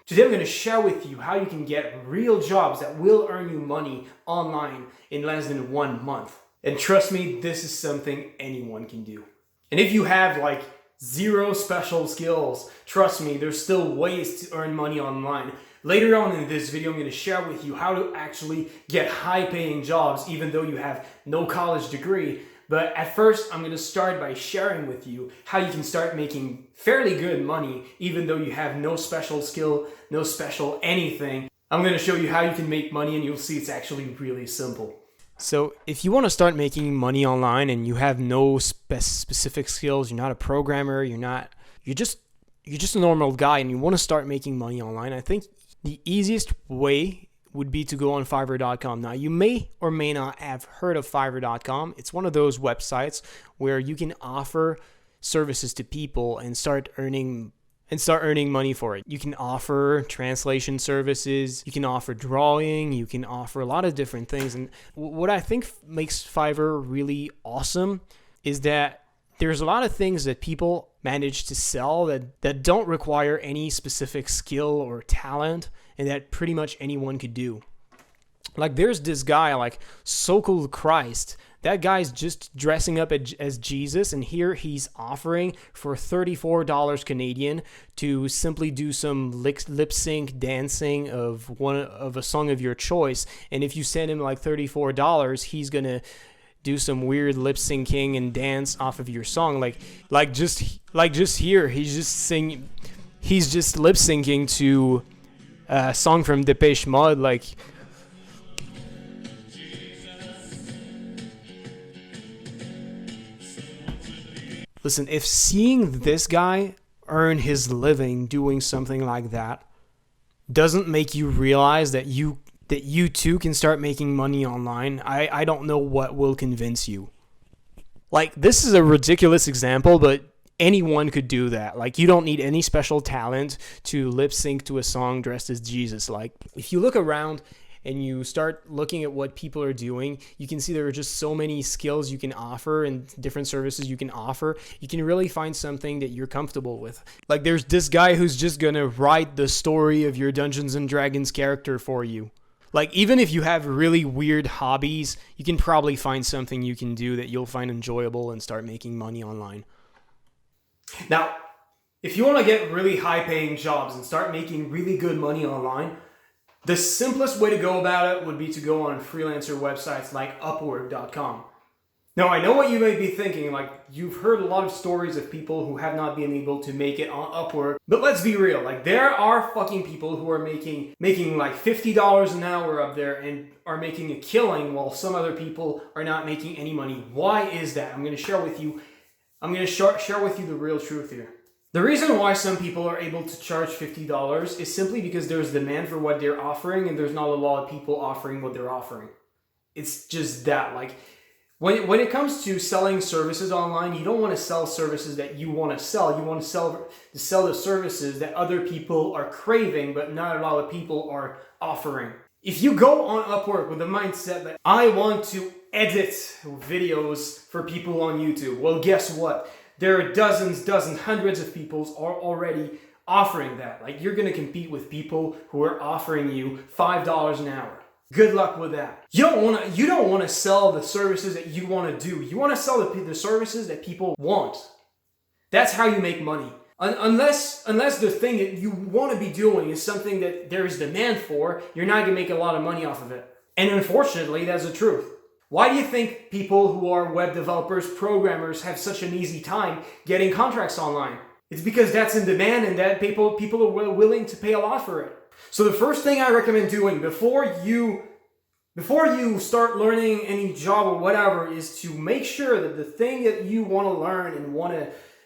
Today I'm going to share with you how you can get real jobs that will earn you money online in less than 1 month. And trust me, this is something anyone can do. And if you have like zero special skills, trust me, there's still ways to earn money online. Later on in this video, I'm going to share with you how to actually get high-paying jobs even though you have no college degree. But at first, I'm going to start by sharing with you how you can start making fairly good money even though you have no special skill, no special anything. I'm going to show you how you can make money and you'll see it's actually really simple. So if you want to start making money online and you have no specific skills, you're not a programmer, you're just a normal guy and you want to start making money online, I think the easiest way would be to go on Fiverr.com. Now, you may or may not have heard of Fiverr.com. It's one of those websites where you can offer services to people and start earning money for it. You can offer translation services, you can offer drawing, you can offer a lot of different things. And what I think makes Fiverr really awesome is that there's a lot of things that people manage to sell that don't require any specific skill or talent and that pretty much anyone could do. Like there's this guy like Sokol Christ. That guy's just dressing up as Jesus, and here he's offering for $34 Canadian to simply do some lip sync dancing of a song of your choice. And if you send him like $34, he's gonna do some weird lip syncing and dance off of your song. Like just here, he's just lip syncing to a song from Depeche Mode, like. Listen, if seeing this guy earn his living doing something like that doesn't make you realize that you too can start making money online, I don't know what will convince you. Like, this is a ridiculous example, but anyone could do that. Like, you don't need any special talent to lip sync to a song dressed as Jesus. Like, if you look around and you start looking at what people are doing, you can see there are just so many skills you can offer and different services you can offer. You can really find something that you're comfortable with. Like there's this guy who's just gonna write the story of your Dungeons and Dragons character for you. Like even if you have really weird hobbies, you can probably find something you can do that you'll find enjoyable and start making money online. Now, if you want to get really high-paying jobs and start making really good money online, the simplest way to go about it would be to go on freelancer websites like Upwork.com. Now, I know what you may be thinking, like you've heard a lot of stories of people who have not been able to make it on Upwork, but let's be real, like there are fucking people who are making like $50 an hour up there and are making a killing while some other people are not making any money. Why is that? I'm going to share with you the real truth here. The reason why some people are able to charge $50 is simply because there's demand for what they're offering and there's not a lot of people offering what they're offering. It's just that. Like, when it comes to selling services online, you don't want to sell services that you want to sell. You want to sell the services that other people are craving, but not a lot of people are offering. If you go on Upwork with the mindset that I want to edit videos for people on YouTube, well, guess what? There are dozens, hundreds of people are already offering that. Like you're going to compete with people who are offering you $5 an hour. Good luck with that. You don't want to sell the services that you want to do. You want to sell the services that people want. That's how you make money. Unless the thing that you want to be doing is something that there is demand for, you're not going to make a lot of money off of it. And unfortunately, that's the truth. Why do you think people who are web developers, programmers have such an easy time getting contracts online? It's because that's in demand and that people are willing to pay a lot for it. So the first thing I recommend doing before you start learning any job or whatever is to make sure that the thing that you want to learn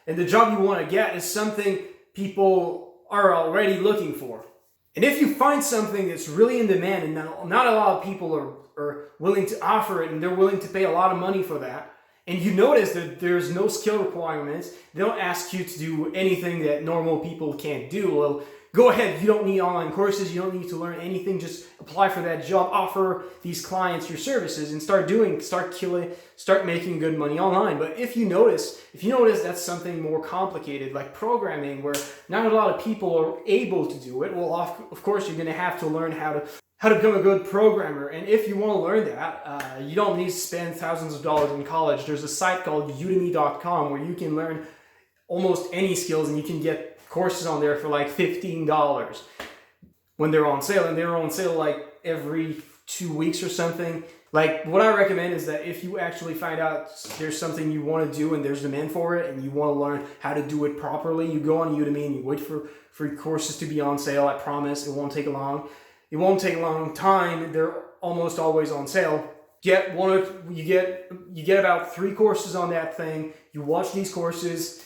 and the job you want to get is something people are already looking for. And if you find something that's really in demand and not a lot of people are willing to offer it and they're willing to pay a lot of money for that, and you notice that there's no skill requirements, they don't ask you to do anything that normal people can't do, well, go ahead. You don't need online courses. You don't need to learn anything. Just apply for that job, offer these clients your services, and start making good money online. But if you notice that's something more complicated, like programming, where not a lot of people are able to do it, well, of course, you're going to have to learn how to become a good programmer. And if you want to learn that, you don't need to spend thousands of dollars in college. There's a site called udemy.com where you can learn almost any skills, and you can get courses on there for like $15 when they're on sale, and they're on sale like every 2 weeks or something. Like, what I recommend is that if you actually find out there's something you want to do and there's demand for it and you want to learn how to do it properly, you go on Udemy and you wait for courses to be on sale. I promise it won't take long. It won't take a long time. They're almost always on sale. You get about 3 courses on that thing. You watch these courses.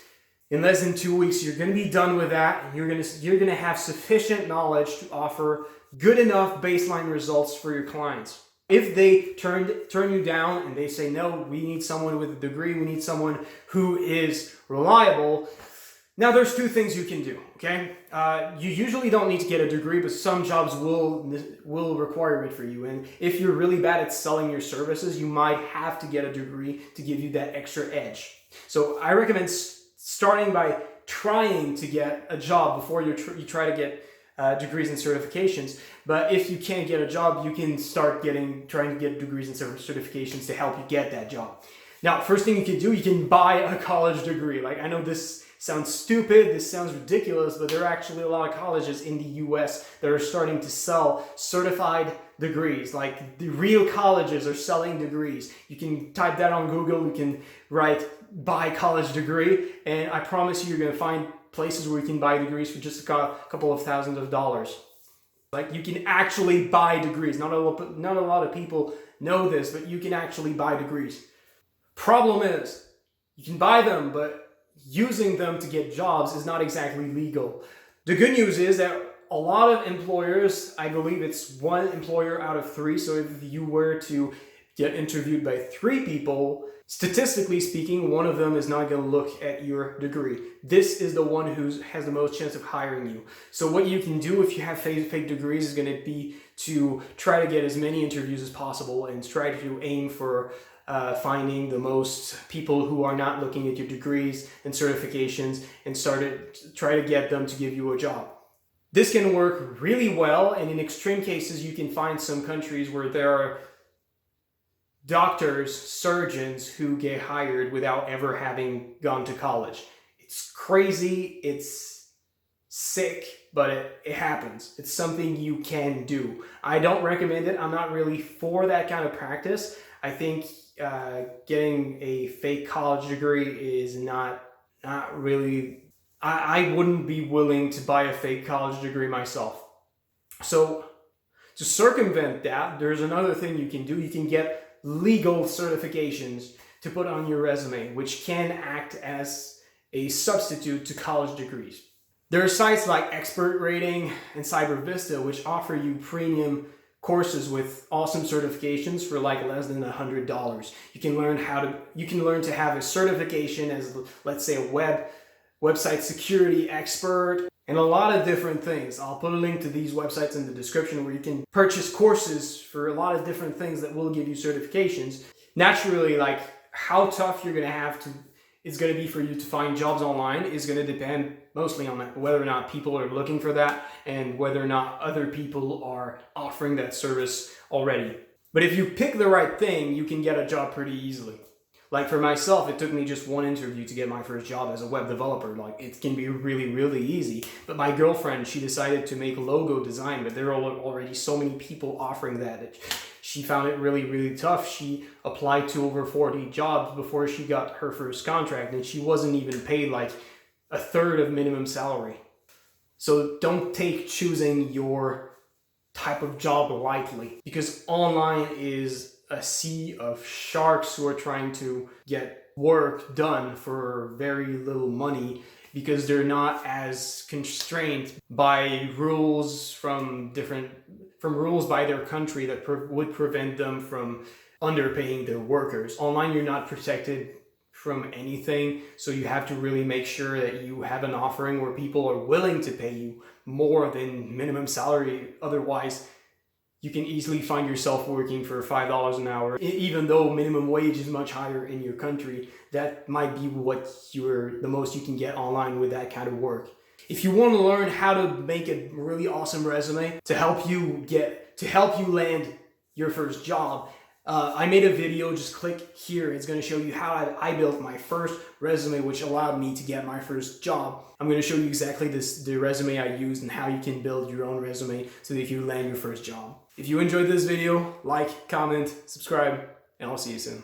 In less than 2 weeks, you're going to be done with that, and you're going to have sufficient knowledge to offer good enough baseline results for your clients. If they turn you down and they say, no, we need someone with a degree, we need someone who is reliable. Now, there's 2 things you can do, okay? You usually don't need to get a degree, but some jobs will require it for you. And if you're really bad at selling your services, you might have to get a degree to give you that extra edge. So I recommend starting by trying to get a job before you try to get degrees and certifications. But if you can't get a job, you can start trying to get degrees and certifications to help you get that job. Now, first thing you can do, you can buy a college degree. Like, I know this sounds stupid, this sounds ridiculous, but there are actually a lot of colleges in the US that are starting to sell certified degrees. Like, the real colleges are selling degrees. You can type that on Google, you can write buy college degree, and I promise you're going to find places where you can buy degrees for just a couple of thousands of dollars. Like, you can actually buy degrees. Not a lot of people know this, but you can actually buy degrees. Problem is, you can buy them, but using them to get jobs is not exactly legal. The good news is that a lot of employers, I believe it's 1 employer out of 3, so if you were to get interviewed by 3 people, statistically speaking, one of them is not going to look at your degree. This is the one who has the most chance of hiring you. So what you can do if you have fake degrees is going to be to try to get as many interviews as possible and try to aim for finding the most people who are not looking at your degrees and certifications and try to get them to give you a job. This can work really well, and in extreme cases, you can find some countries where there are doctors, surgeons who get hired without ever having gone to college. It's crazy, it's sick, but it happens. It's something you can do. I don't recommend it. I'm not really for that kind of practice. I think getting a fake college degree is not really... I wouldn't be willing to buy a fake college degree myself. So to circumvent that, there's another thing you can do. You can get legal certifications to put on your resume, which can act as a substitute to college degrees. There are sites like Expert Rating and CyberVista, which offer you premium courses with awesome certifications for like less than $100. You can learn to have a certification as, let's say, a website security expert, and a lot of different things. I'll put a link to these websites in the description where you can purchase courses for a lot of different things that will give you certifications. Naturally, like, how tough it's going to be for you to find jobs online is going to depend mostly on whether or not people are looking for that and whether or not other people are offering that service already. But if you pick the right thing, you can get a job pretty easily. Like, for myself, it took me just 1 interview to get my first job as a web developer. Like, it can be really, really easy. But my girlfriend, she decided to make logo design, but there are already so many people offering that she found it really, really tough. She applied to over 40 jobs before she got her first contract, and she wasn't even paid like a third of minimum salary. So don't take choosing your type of job lightly, because online is a sea of sharks who are trying to get work done for very little money because they're not as constrained by rules from rules by their country that would prevent them from underpaying their workers. Online, you're not protected from anything, so you have to really make sure that you have an offering where people are willing to pay you more than minimum salary. Otherwise, you can easily find yourself working for $5 an hour. Even though minimum wage is much higher in your country, that might be the most you can get online with that kind of work. If you want to learn how to make a really awesome resume to help you land your first job, I made a video. Just click here. It's going to show you how I built my first resume, which allowed me to get my first job. I'm going to show you exactly the resume I used and how you can build your own resume so that you land your first job. If you enjoyed this video, like, comment, subscribe, and I'll see you soon.